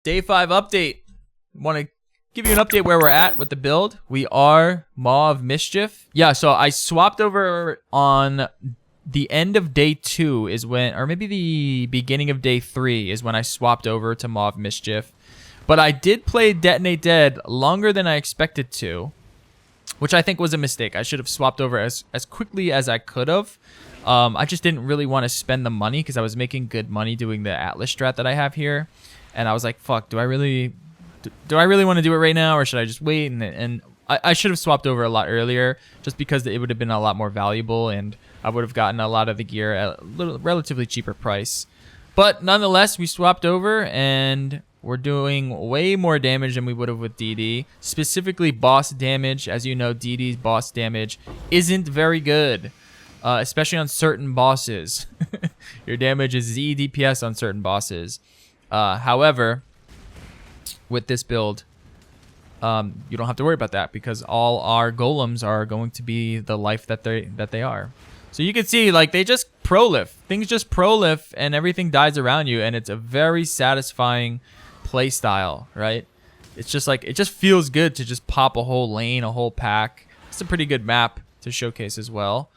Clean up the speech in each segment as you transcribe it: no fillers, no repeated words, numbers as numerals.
Day 5 update. Want to give you an update where we're at with the build. We are Maw of Mischief. Yeah, so I swapped over on the end of day 2 is when, or maybe the beginning of day 3 is when I swapped over to Maw of Mischief. But I did play Detonate Dead longer than I expected to, which I think was a mistake. I should have swapped over as quickly as I could have. I just didn't really want to spend the money because I was making good money doing the Atlas strat that I have here. And I was like, fuck, do I really want to do it right now, or should I just wait? And I should have swapped over a lot earlier just because it would have been a lot more valuable and I would have gotten a lot of the gear at a relatively cheaper price. But nonetheless, we swapped over and we're doing way more damage than we would have with DD. Specifically boss damage. As you know, DD's boss damage isn't very good. Especially on certain bosses. Your damage is Z DPS on certain bosses. However, with this build, you don't have to worry about that because all our golems are going to be the life that they are. So you can see, like, they just pro-lift. Things just pro-lift and everything dies around you, and it's a very satisfying play style, right? It's just like, it just feels good to just pop a whole lane, a whole pack. It's a pretty good map to showcase as well.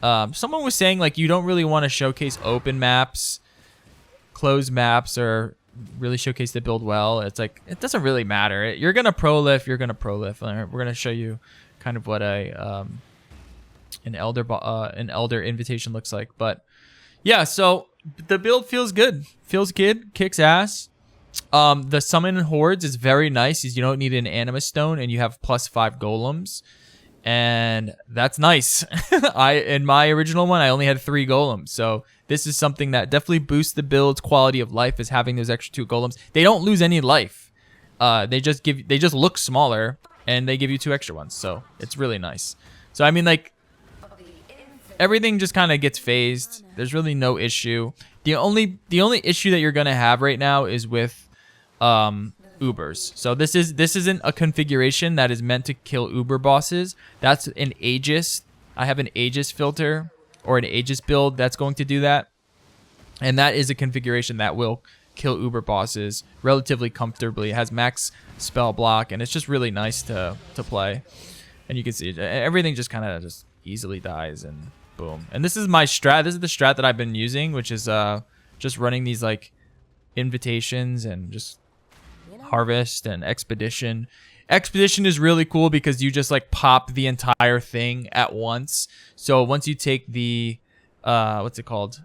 Someone was saying, like, you don't really want to showcase open maps, closed maps, or really showcase the build well. It's like, it doesn't really matter. You're gonna pro-lift, you're gonna pro-lift. We're gonna show you kind of what an elder invitation looks like. But yeah, so the build feels good, kicks ass. The summon hordes is very nice. You don't need an animus stone and you have +5 golems, and that's nice. In my original one I only had 3 golems, so this is something that definitely boosts the build's quality of life, is having those extra 2 golems. They don't lose any life. They just look smaller and they give you 2 extra ones, so it's really nice. So I mean, like, everything just kind of gets phased. There's really no issue. The only issue that you're gonna have right now is with Ubers. So this isn't a configuration that is meant to kill Uber bosses. That's an Aegis. I have an Aegis filter or an Aegis build that's going to do that, and that is a configuration that will kill Uber bosses relatively comfortably. It has max spell block, and it's just really nice to play. And you can see everything just kind of just easily dies, and boom. And this is my strat. This is the strat that I've been using, which is just running these like invitations and just harvest and expedition. Expedition is really cool because you just like pop the entire thing at once. So once you take the what's it called?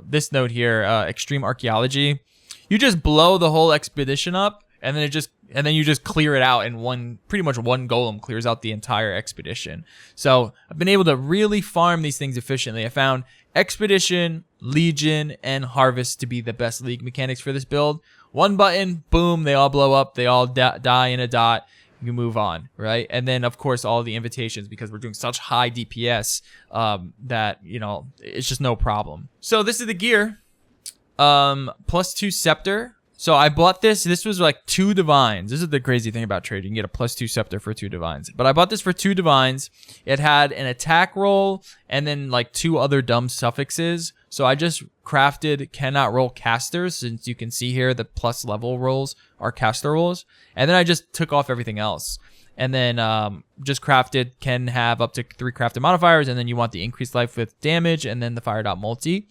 This node here, extreme archaeology, you just blow the whole expedition up, and then you just clear it out, and pretty much one golem clears out the entire expedition. So I've been able to really farm these things efficiently. I found expedition, legion, and harvest to be the best league mechanics for this build. One button, boom, they all blow up, they all die in a dot. You move on, right? And then of course all the invitations, because we're doing such high DPS that, you know, it's just no problem. So this is the gear. +2 scepter. So I bought this. This was like 2 divines. This is the crazy thing about trade. You can get a +2 scepter for 2 divines. But I bought this for 2 divines. It had an attack roll and then like 2 other dumb suffixes. So I just crafted cannot roll casters, since you can see here the plus level rolls are caster rolls. And then I just took off everything else. And then just crafted can have up to 3 crafted modifiers. And then you want the increased life with damage and then the fire dot multi.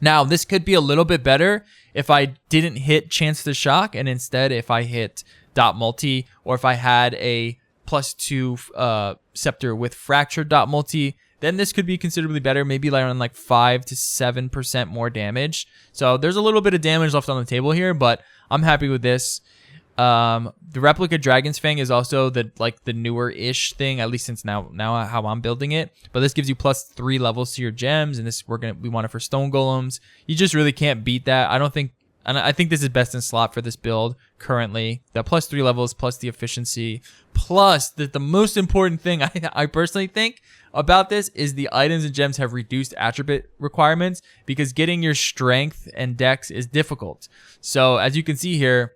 Now, this could be a little bit better if I didn't hit chance to shock, and instead if I hit dot multi, or if I had a +2 scepter with fractured dot multi, then this could be considerably better, maybe like around like 5 to 7% more damage. So there's a little bit of damage left on the table here, but I'm happy with this. The replica Dragon's Fang is also the newer-ish thing, at least since now how I'm building it. But this gives you +3 levels to your gems, and this we want it for stone golems. You just really can't beat that. I think this is best in slot for this build currently. The +3 levels plus the efficiency, plus the most important thing I personally think about this is the items and gems have reduced attribute requirements, because getting your strength and dex is difficult. So as you can see here,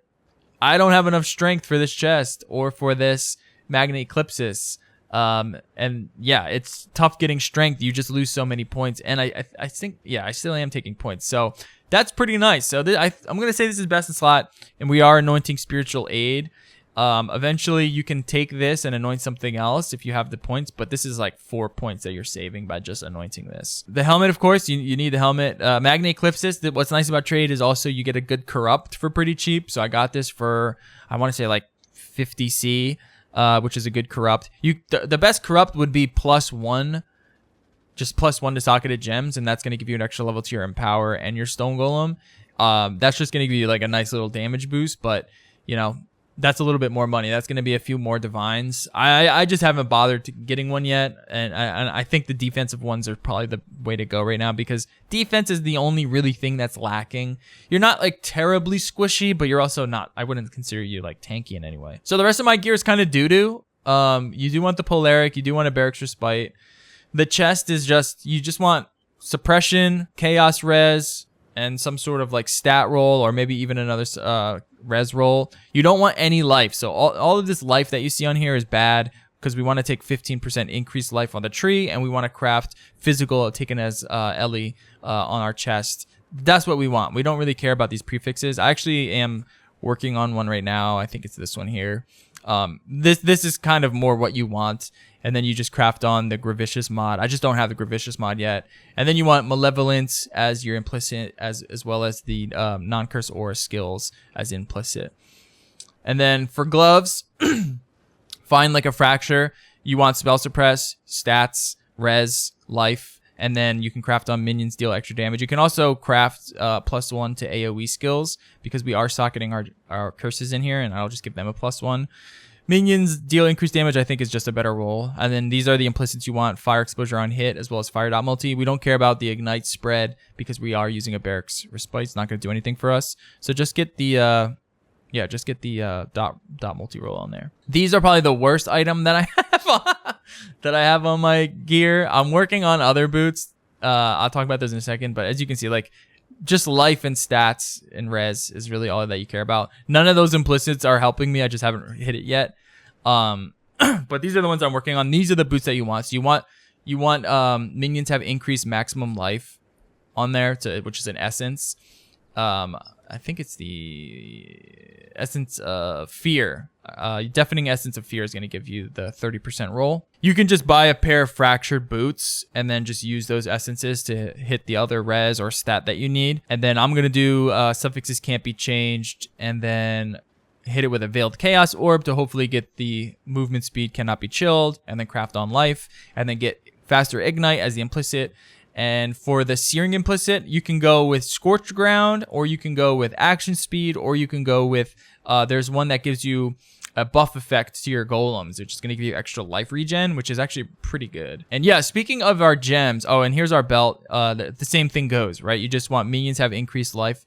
I don't have enough strength for this chest or for this Magna Eclipsis. And yeah, it's tough getting strength. You just lose so many points. And I think, yeah, I still am taking points. So that's pretty nice. So I'm going to say this is best in slot, and we are anointing spiritual aid. Eventually you can take this and anoint something else if you have the points, but this is like 4 points that you're saving by just anointing this. The helmet, of course, you need the helmet. Magna Eclipsis, what's nice about trade is also you get a good corrupt for pretty cheap. So I got this for, I want to say like 50C, which is a good corrupt. The best corrupt would be +1, just +1 to socketed gems, and that's going to give you an extra level to your Empower and your Stone Golem. That's just going to give you like a nice little damage boost, but you know, that's a little bit more money. That's going to be a few more divines. I just haven't bothered getting one yet, and I think the defensive ones are probably the way to go right now, because defense is the only really thing that's lacking. You're not like terribly squishy, but you're also not, I wouldn't consider you like tanky in any way. So the rest of my gear is kind of doo-doo. You do want the Polaric, you do want a Barracks Respite. The chest is just, you just want suppression, chaos res, and some sort of like stat roll, or maybe even another res roll. You don't want any life. So all of this life that you see on here is bad, because we want to take 15% increased life on the tree, and we want to craft physical taken as Ellie on our chest. That's what we want. We don't really care about these prefixes. I actually am working on one right now. I think it's this one here. This is kind of more what you want. And then you just craft on the Gravicious mod. I just don't have the Gravicious mod yet. And then you want Malevolence as your implicit, as well as the non-curse aura skills as implicit. And then for gloves, find like a Fracture. You want Spell Suppress, stats, res, life, and then you can craft on minions deal extra damage. You can also craft +1 to AoE skills, because we are socketing our curses in here, and I'll just give them a +1. Minions deal increased damage, I think, is just a better roll. And then these are the implicits you want: fire exposure on hit, as well as fire dot multi. We don't care about the ignite spread, because we are using a Barracks Respite. It's not going to do anything for us. So just get the dot multi roll on there. These are probably the worst item that I have on my gear. I'm working on other boots. I'll talk about those in a second. But as you can see, like, just life and stats and res is really all that you care about. None of those implicits are helping me. I just haven't hit it yet. But these are the ones I'm working on. These are the boots that you want. So you want minions to have increased maximum life on there, which is an essence. I think it's the essence of fear. Deafening essence of fear is going to give you the 30% roll. You can just buy a pair of fractured boots and then just use those essences to hit the other res or stat that you need. And then I'm going to do suffixes can't be changed, and then hit it with a veiled chaos orb to hopefully get the movement speed cannot be chilled, and then craft on life, and then get faster ignite as the implicit. And for the searing implicit, you can go with Scorched Ground, or you can go with action speed, or you can go with, there's one that gives you a buff effect to your golems, which is going to give you extra life regen, which is actually pretty good. And yeah, speaking of our gems, oh, and here's our belt. The same thing goes, right? You just want minions to have increased life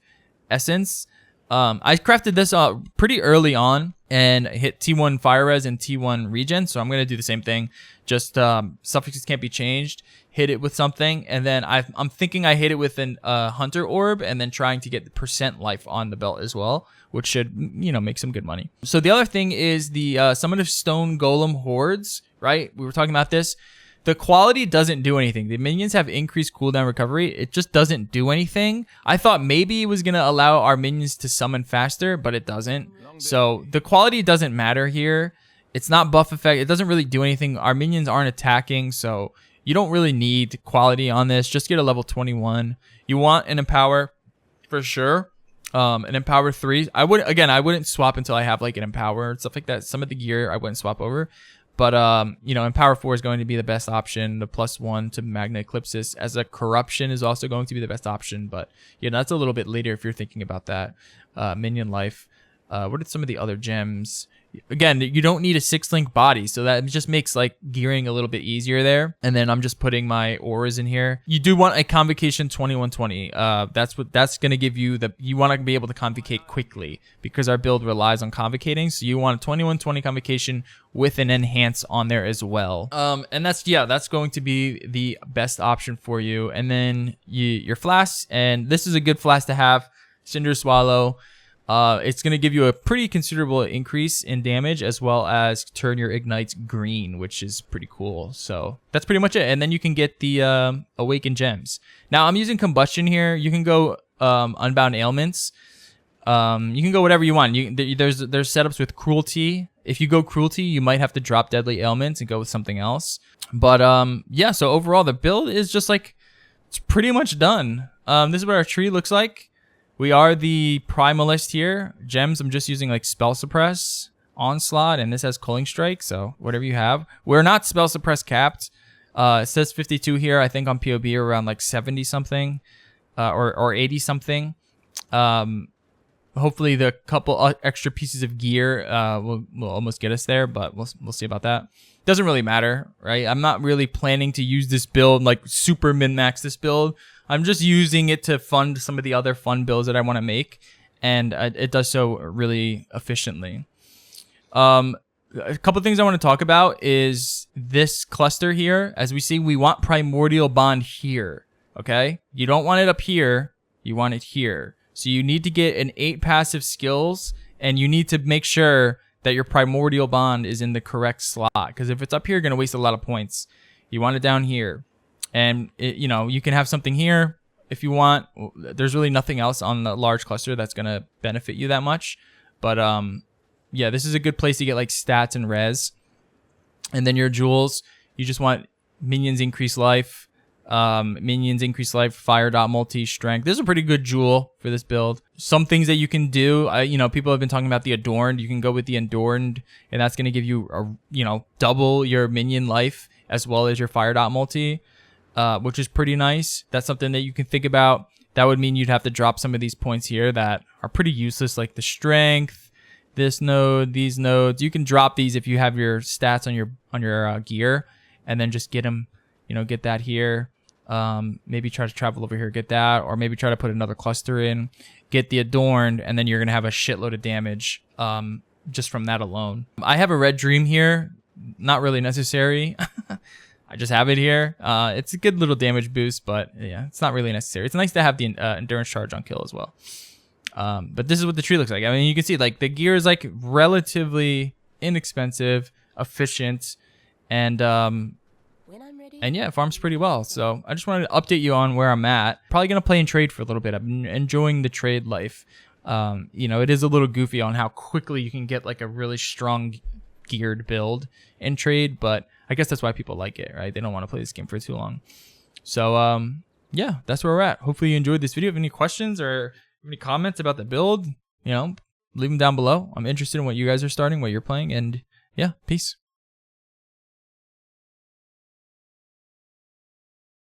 essence. I crafted this pretty early on and hit T1 fire res and T1 regen, so I'm going to do the same thing. Just suffixes can't be changed, hit it with something, and then I'm thinking I hit it with an hunter orb, and then trying to get the percent life on the belt as well, which should, you know, make some good money. So the other thing is the Summon of Stone Golem Hordes, right? We were talking about this. The quality doesn't do anything. The minions have increased cooldown recovery. It just doesn't do anything. I thought maybe it was going to allow our minions to summon faster, but it doesn't. So the quality doesn't matter here. It's not buff effect. It doesn't really do anything. Our minions aren't attacking, so you don't really need quality on this. Just get a level 21. You want an Empower for sure. An Empower 3. I wouldn't swap until I have like an Empower and stuff like that. Some of the gear I wouldn't swap over. But, you know, Empower 4 is going to be the best option. The +1 to Magna Eclipsis as a corruption is also going to be the best option. But, yeah, that's a little bit later if you're thinking about that. Minion life. What are some of the other gems? Again, you don't need a 6-link body, so that just makes like gearing a little bit easier there. And then I'm just putting my auras in here. You do want a Convocation 2120. That's going to give you you want to be able to convocate quickly, because our build relies on convocating. So you want a 2120 Convocation with an enhance on there as well. And that's going to be the best option for you. And then your flasks, and this is a good flask to have. Cinder Swallow. It's going to give you a pretty considerable increase in damage, as well as turn your ignites green, which is pretty cool. So that's pretty much it. And then you can get the Awakened Gems. Now I'm using Combustion here. You can go unbound ailments. You can go whatever you want. There's setups with cruelty. If you go cruelty, you might have to drop deadly ailments and go with something else. But yeah, so overall the build is just like, it's pretty much done. This is what our tree looks like. We are the primalist here. Gems, I'm just using like spell suppress, onslaught, and this has culling strike, so whatever you have. We're not spell suppress capped. It says 52 here. I think on POB around like 70 something, or 80 something. Hopefully the couple extra pieces of gear will almost get us there, but we'll see about that. Doesn't really matter, right? I'm not really planning to use this build, like super min-max this build. I'm just using it to fund some of the other fun builds that I want to make, and it does so really efficiently. A couple things I want to talk about is this cluster here. As we see, we want Primordial Bond here, okay? You don't want it up here, you want it here. So you need to get an 8 passive skills, and you need to make sure that your Primordial Bond is in the correct slot. Because if it's up here, you're going to waste a lot of points. You want it down here. And, you know, you can have something here if you want. There's really nothing else on the large cluster that's going to benefit you that much. But, yeah, this is a good place to get, like, stats and res. And then your jewels, you just want minions increase life. Minions increase life, fire dot multi strength. This is a pretty good jewel for this build. Some things that you can do, you know, people have been talking about the adorned. You can go with the adorned, and that's going to give you you know, double your minion life as well as your fire dot multi, which is pretty nice. That's something that you can think about. That would mean you'd have to drop some of these points here that are pretty useless, like the strength, this node, these nodes. You can drop these if you have your stats on your gear, and then just get them. You know, get that here. Maybe try to travel over here, get that, or maybe try to put another cluster in, get the adorned, and then you're gonna have a shitload of damage just from that alone. I have a red dream here, not really necessary. I just have it here. It's a good little damage boost, but yeah, it's not really necessary. It's nice to have the endurance charge on kill as well. But this is what the tree looks like. I mean, you can see like the gear is like relatively inexpensive, efficient, and yeah, it farms pretty well. So I just wanted to update you on where I'm at. Probably going to play and trade for a little bit. I'm enjoying the trade life. You know, it is a little goofy on how quickly you can get like a really strong geared build in trade, but I guess that's why people like it, right? They don't want to play this game for too long. So yeah, that's where we're at. Hopefully you enjoyed this video. If you have any questions or any comments about the build, you know, leave them down below. I'm interested in what you guys are starting, what you're playing, and yeah, peace.